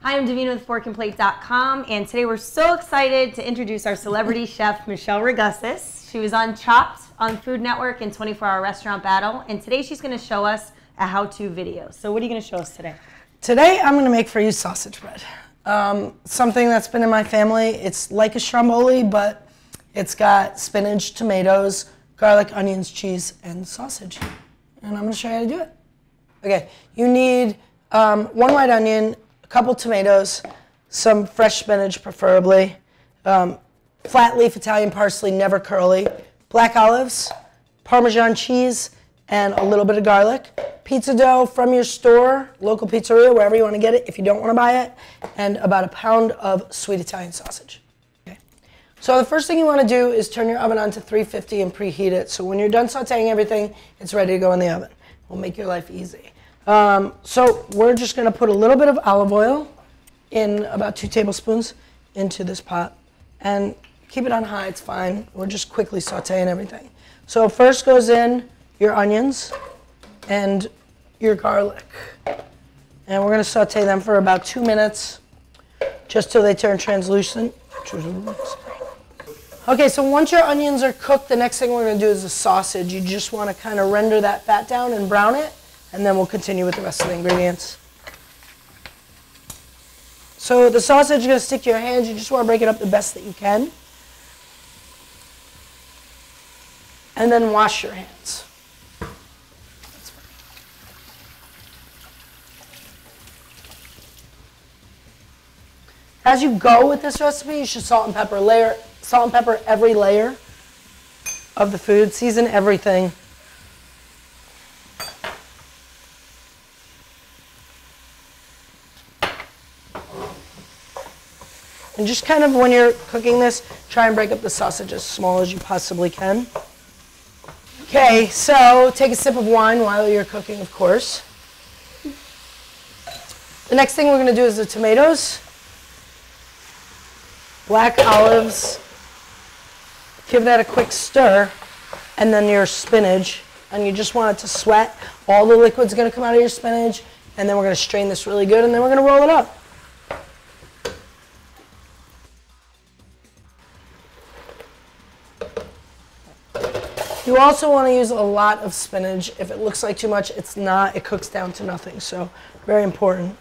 Hi, I'm Davina with forkandplate.com, and today we're so excited to introduce our celebrity chef, Michele Ragussis. She was on Chopped on Food Network and 24-Hour Restaurant Battle, and today she's going to show us a how-to video. So what are you going to show us today? Today I'm going to make for you sausage bread. Something that's been in my family. It's like a stromboli, but it's got spinach, tomatoes, garlic, onions, cheese, and sausage. And I'm going to show you how to do it. Okay, you need one white onion, a couple tomatoes, some fresh spinach preferably, flat leaf Italian parsley, never curly, black olives, Parmesan cheese, and a little bit of garlic. Pizza dough from your store, local pizzeria, wherever you want to get it if you don't want to buy it, and about a pound of sweet Italian sausage. Okay. So the first thing you want to do is turn your oven on to 350 and preheat it. So when you're done sauteing everything, it's ready to go in the oven. We'll make your life easy. So we're just going to put a little bit of olive oil in about 2 tablespoons into this pot. And keep it on high, it's fine. We're just quickly sauteing everything. So first goes in your onions and your garlic. And we're going to saute them for about 2 minutes, just till they turn translucent. Okay, so once your onions are cooked, the next thing we're going to do is the sausage. You just want to kind of render that fat down and brown it, and then we'll continue with the rest of the ingredients. So the sausage is going to stick to your hands. You just want to break it up the best that you can. And then wash your hands. As you go with this recipe, you should salt and pepper every layer of the food. Season everything. And just kind of when you're cooking this, try and break up the sausage as small as you possibly can. Okay, so take a sip of wine while you're cooking, of course. The next thing we're going to do is the tomatoes. Black olives, give that a quick stir, and then your spinach, and you just want it to sweat. All the liquid's going to come out of your spinach, and then we're going to strain this really good, and then we're going to roll it up. You also want to use a lot of spinach. If it looks like too much, it's not. It cooks down to nothing, so very important.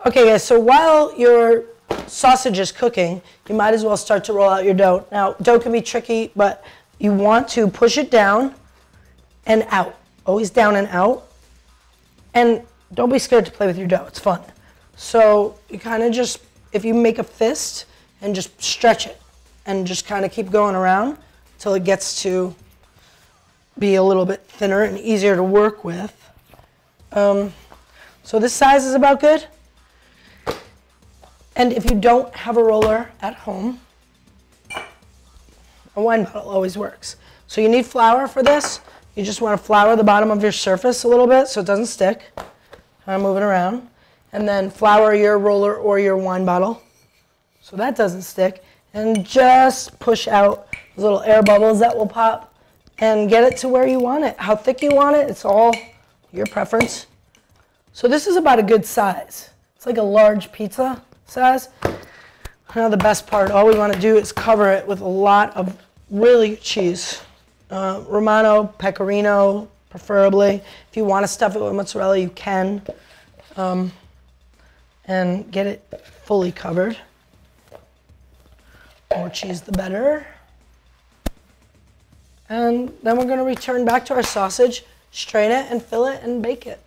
Okay guys, so while your sausage is cooking, you might as well start to roll out your dough. Now, dough can be tricky, but you want to push it down and out. Always down and out. And don't be scared to play with your dough, it's fun. So you kind of just, if you make a fist and just stretch it and just kind of keep going around until it gets to be a little bit thinner and easier to work with. So this size is about good. And if you don't have a roller at home, a wine bottle always works. So you need flour for this. You just want to flour the bottom of your surface a little bit so it doesn't stick. Kind of move it around. And then flour your roller or your wine bottle so that doesn't stick. And just push out those little air bubbles that will pop and get it to where you want it. How thick you want it, it's all your preference. So this is about a good size. It's like a large pizza size. Now the best part, all we want to do is cover it with a lot of really good cheese. Romano, pecorino, preferably. If you want to stuff it with mozzarella, you can. And get it fully covered. More cheese, the better. And then we're going to return back to our sausage, strain it, and fill it, and bake it.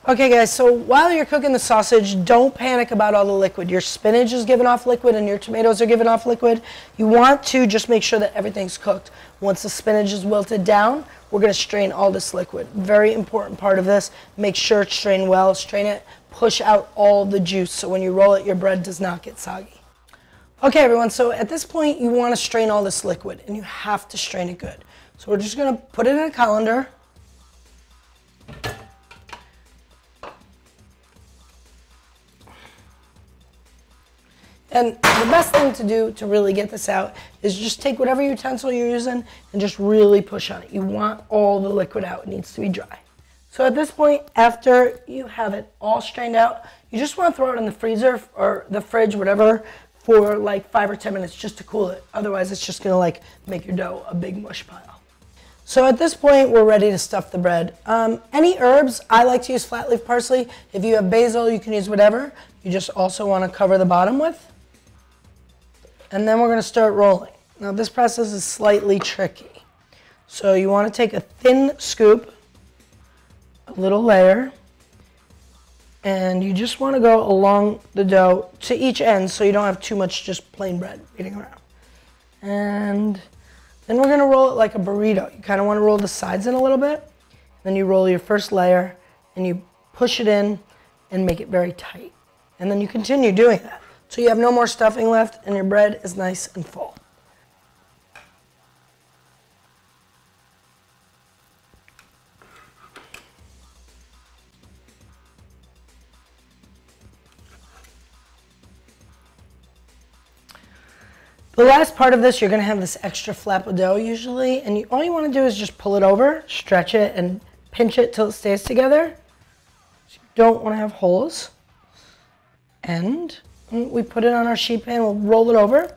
Okay guys, so while you're cooking the sausage, don't panic about all the liquid. Your spinach is giving off liquid and your tomatoes are giving off liquid. You want to just make sure that everything's cooked. Once the spinach is wilted down, we're going to strain all this liquid. Very important part of this. Make sure it's strained well. Strain it, push out all the juice so when you roll it, your bread does not get soggy. Okay everyone, so at this point you want to strain all this liquid and you have to strain it good. So we're just going to put it in a colander. And the best thing to do to really get this out is just take whatever utensil you're using and just really push on it. You want all the liquid out. It needs to be dry. So at this point, after you have it all strained out, you just want to throw it in the freezer or the fridge, whatever, for like 5 or 10 minutes just to cool it. Otherwise, it's just going to like make your dough a big mush pile. So at this point, we're ready to stuff the bread. Any herbs, I like to use flat leaf parsley. If you have basil, you can use whatever. You just also want to cover the bottom with. And then we're going to start rolling. Now this process is slightly tricky. So you want to take a thin scoop, a little layer, and you just want to go along the dough to each end so you don't have too much just plain bread beating around. And then we're going to roll it like a burrito. You kind of want to roll the sides in a little bit. Then you roll your first layer and you push it in and make it very tight. And then you continue doing that. So you have no more stuffing left and your bread is nice and full. The last part of this, you're going to have this extra flap of dough usually, and all you want to do is just pull it over, stretch it, and pinch it till it stays together. So you don't want to have holes. And we put it on our sheet pan, we'll roll it over.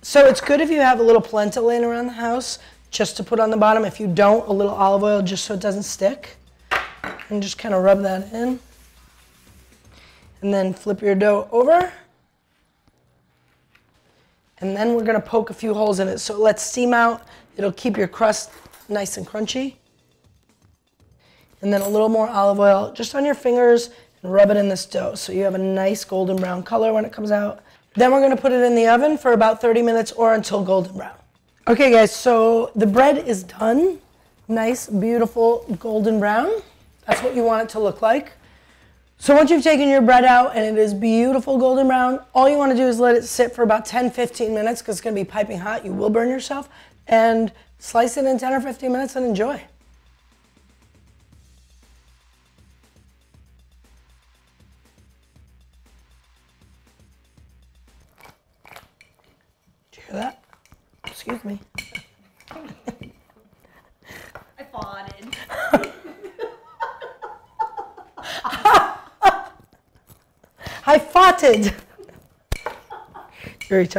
So it's good if you have a little polenta laying around the house, just to put on the bottom. If you don't, a little olive oil just so it doesn't stick. And just kind of rub that in. And then flip your dough over. And then we're going to poke a few holes in it so it lets steam out. It'll keep your crust nice and crunchy. And then a little more olive oil just on your fingers and rub it in this dough so you have a nice golden brown color when it comes out. Then we're going to put it in the oven for about 30 minutes or until golden brown. Okay guys, so the bread is done. Nice, beautiful golden brown. That's what you want it to look like. So once you've taken your bread out and it is beautiful golden brown, all you want to do is let it sit for about 10-15 minutes because it's going to be piping hot. You will burn yourself. And slice it in 10 or 15 minutes and enjoy. Did you hear that? Excuse me. I farted. I farted. You're retarded.